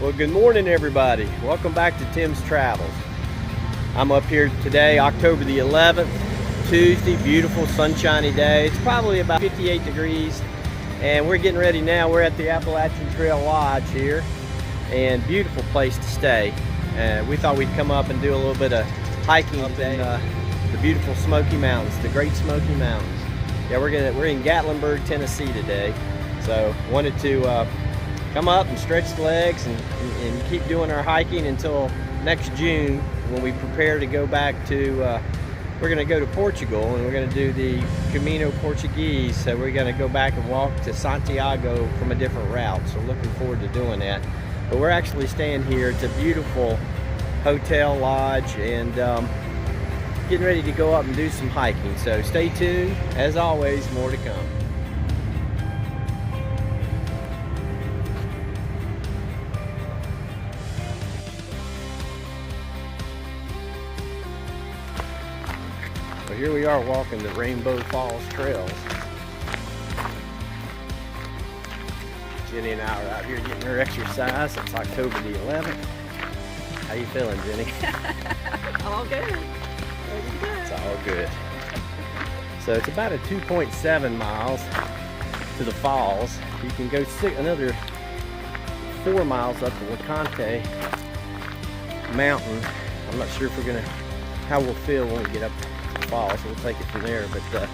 Well, good morning, everybody. Welcome back to Tim's Travels. I'm up here today, October the 11th, Tuesday, beautiful sunshiny day. It's probably about 58 degrees, and we're getting ready now. We're at the Appalachian Trail Lodge here, and beautiful place to stay. We thought we'd come up and do a little bit of hiking today. The beautiful Smoky Mountains, the Great Smoky Mountains. Yeah, we're in Gatlinburg, Tennessee today, so wanted to come up and stretch the legs and keep doing our hiking until next June, when we prepare to go back to, we're going to go to Portugal, and we're going to do the Camino Portuguese. So we're going to go back and walk to Santiago from a different route. So looking forward to doing that. But we're actually staying here. It's a beautiful hotel lodge, and getting ready to go up and do some hiking. So stay tuned. As always, more to come. So here we are walking the Rainbow Falls trails. Jenny and I are out here getting her exercise. It's October the 11th. How you feeling, Jenny? All good. It's all good. So it's about a 2.7 miles to the falls. You can go another 4 miles up the LeConte mountain. I'm not sure if how we'll feel when we get up to the falls. We'll take it from there. But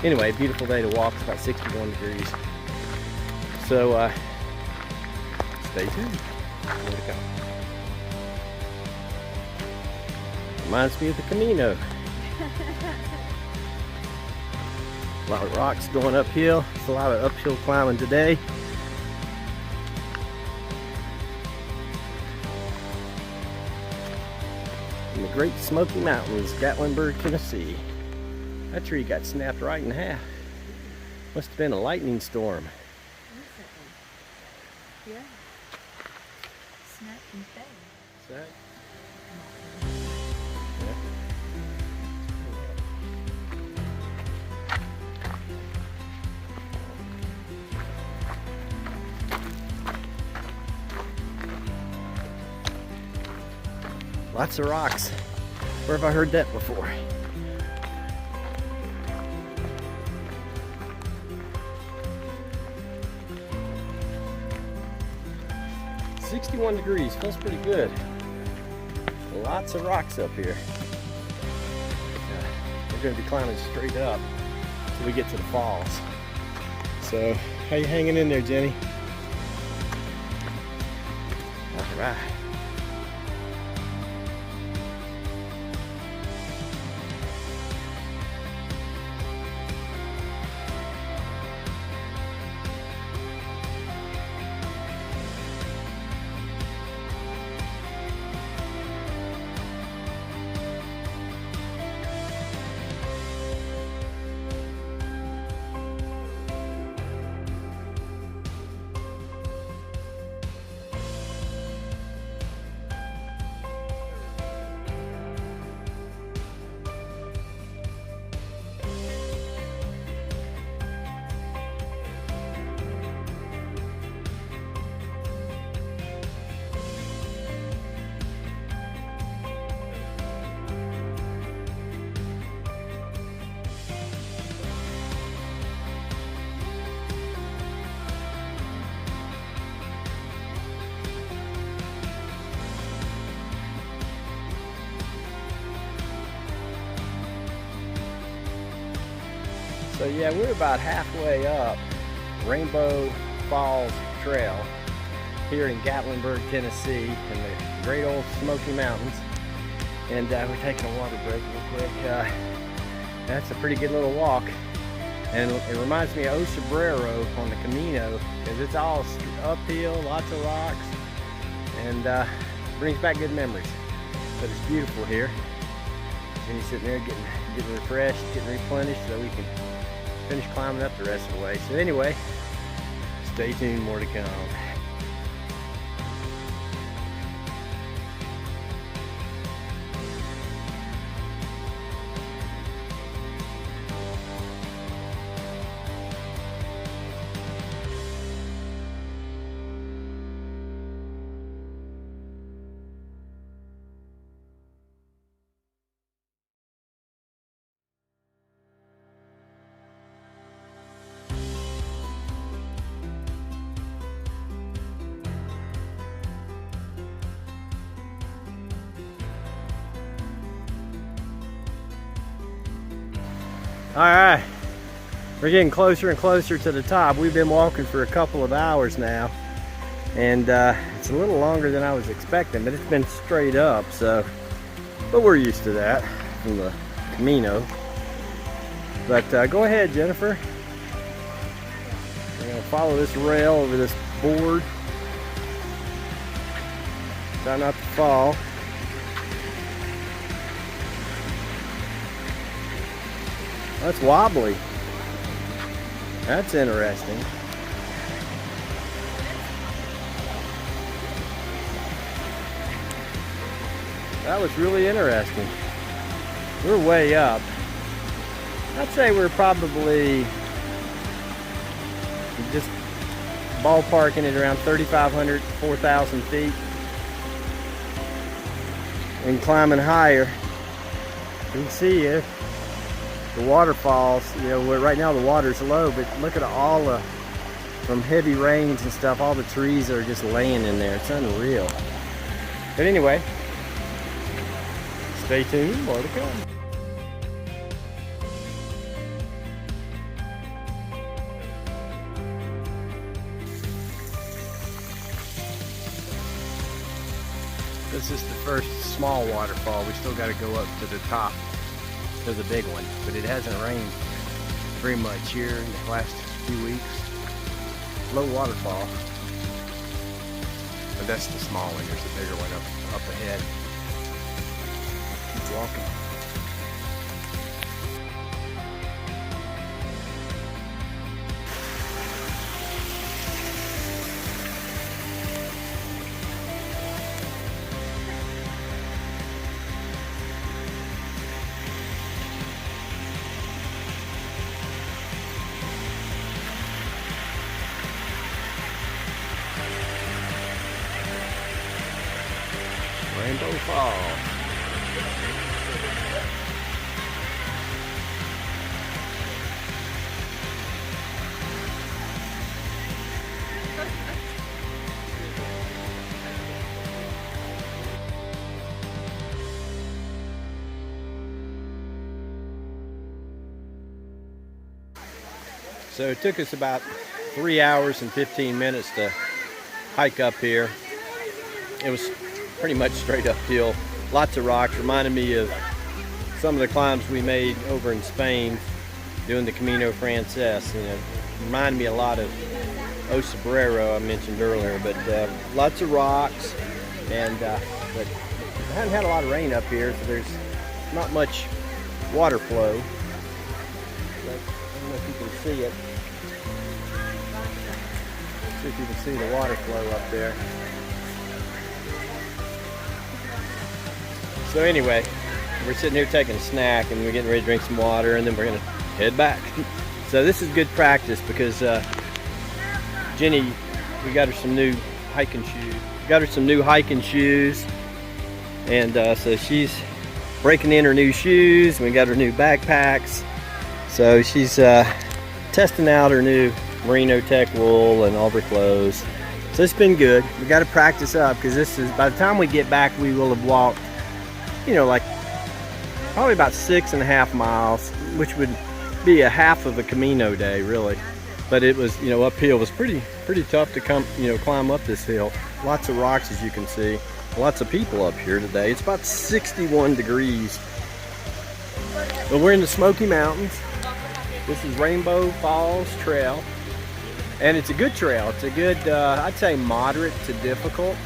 anyway, beautiful day to walk. It's about 61 degrees. So stay tuned. More to come. Reminds me of the Camino. A lot of rocks going uphill. It's a lot of uphill climbing today. In the Great Smoky Mountains, Gatlinburg, Tennessee. That tree got snapped right in half. Must have been a lightning storm. Yeah. Snap and fade. Snap? Lots of rocks. Where have I heard that before? "61 degrees, feels pretty good. Lots of rocks up here. We're going to be climbing straight up until we get to the falls. So, how you hanging in there, Jenny? All right. So yeah, we're about halfway up Rainbow Falls Trail here in Gatlinburg, Tennessee, in the great old Smoky Mountains. And we're taking a water break real quick. That's a pretty good little walk. And it reminds me of Ocebrero on the Camino, because it's all uphill, lots of rocks, and brings back good memories. But it's beautiful here. And he's sitting there getting refreshed, getting replenished, so we can finish climbing up the rest of the way. So anyway, stay tuned, more to come. All right, we're getting closer and closer to the top. We've been walking for a couple of hours now, and it's a little longer than I was expecting, but it's been straight up, so, but we're used to that from the Camino. But go ahead, Jennifer. We're gonna follow this rail over this board. Try not to fall. That's wobbly. That's interesting. That was really interesting. We're way up. I'd say we're probably just ballparking it around 3,500, 4,000 feet. And climbing higher. You can see it. The waterfalls, you know, where right now the water's low, but look at all the, from heavy rains and stuff, all the trees are just laying in there. It's unreal. But anyway, stay tuned, more to come. This is the first small waterfall. We still got to go up to the top to the big one, but it hasn't rained very much here in the last few weeks. Low waterfall, but that's the small one. There's a bigger one up ahead. Keep walking. Rainbow Fall. So it took us about 3 hours and 15 minutes to hike up here. It was pretty much straight uphill, lots of rocks. Reminded me of some of the climbs we made over in Spain doing the Camino Frances. You know, reminded me a lot of Osabrero I mentioned earlier, but lots of rocks, and but we haven't had a lot of rain up here, so there's not much water flow. But I don't know if you can see it. Let's see if you can see the water flow up there. So anyway, we're sitting here taking a snack and we're getting ready to drink some water, and then we're gonna head back. So this is good practice because Jenny, we got her some new hiking shoes. And so she's breaking in her new shoes. We got her new backpacks. So she's testing out her new Merino Tech wool and all her clothes. So it's been good. We got to practice up because this is, by the time we get back, we will have walked, you know, like probably about 6.5 miles, which would be a half of a Camino day, really. But it was, you know, uphill. It was pretty tough to come, you know, climb up this hill. Lots of rocks, as you can see. Lots of people up here today. It's about 61 degrees. But we're in the Smoky Mountains. This is Rainbow Falls Trail. And it's a good trail. It's a good, I'd say moderate to difficult.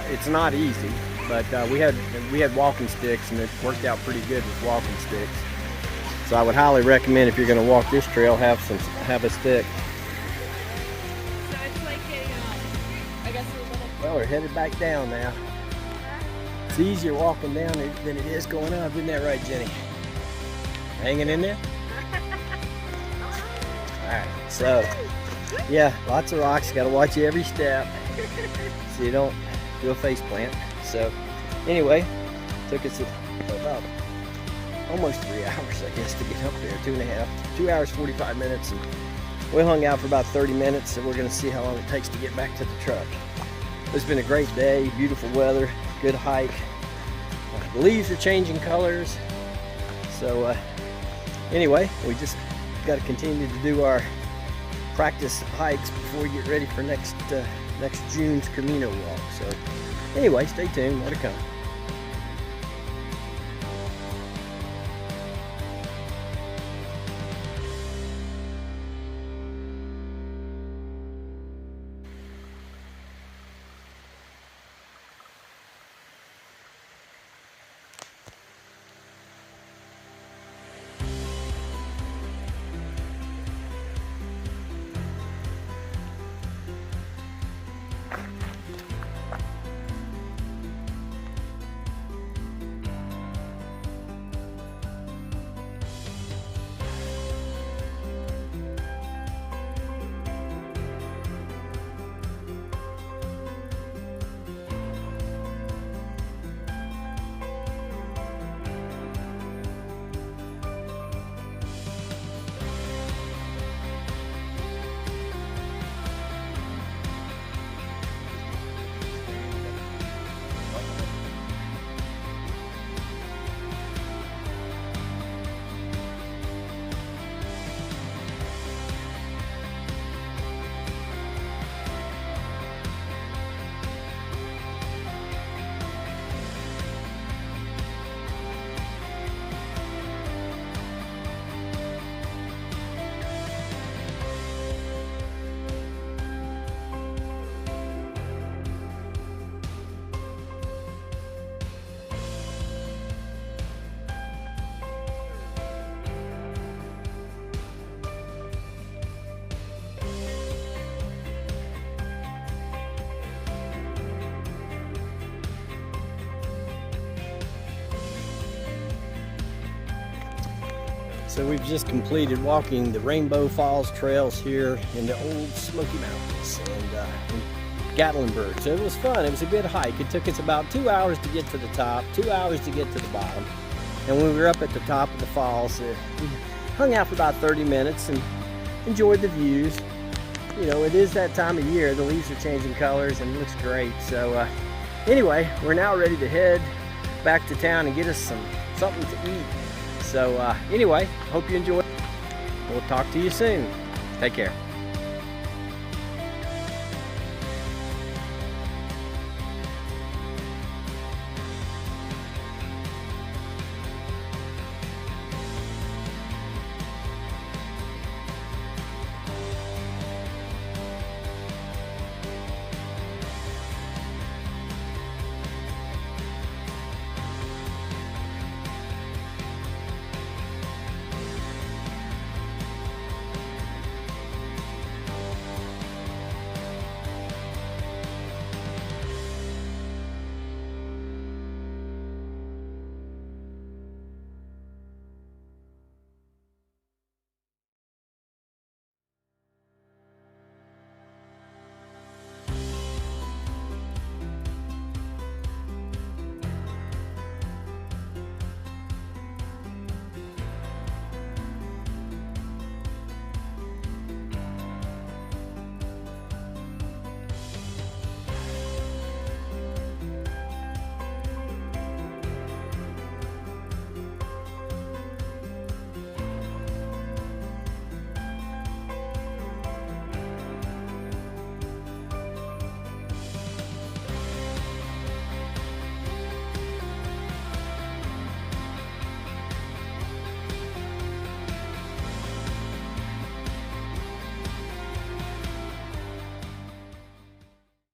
It's not easy, but we had walking sticks, and it worked out pretty good with walking sticks. So I would highly recommend, if you're going to walk this trail, have a stick. So it's like I guess a little. Well, we're headed back down now. It's easier walking down than it is going up, isn't that right, Jenny? Hanging in there? Alright, so yeah, lots of rocks. Got to watch every step so you don't do a face plant. So anyway, took us about almost 3 hours, I guess, to get up there. 2 hours 45 minutes, and we hung out for about 30 minutes, and we're going to see how long it takes to get back to the truck. It's been a great day, beautiful weather, good hike. The leaves are changing colors, So anyway, we just got to continue to do our practice hikes before we get ready for next June's Camino walk. So anyway, stay tuned, more to come. So we've just completed walking the Rainbow Falls trails here in the old Smoky Mountains and in Gatlinburg. So it was fun. It was a good hike. It took us about 2 hours to get to the top, 2 hours to get to the bottom. And when we were up at the top of the falls, we hung out for about 30 minutes and enjoyed the views. You know, it is that time of year. The leaves are changing colors and it looks great. So anyway, we're now ready to head back to town and get us something to eat. So anyway, hope you enjoyed. We'll talk to you soon. Take care.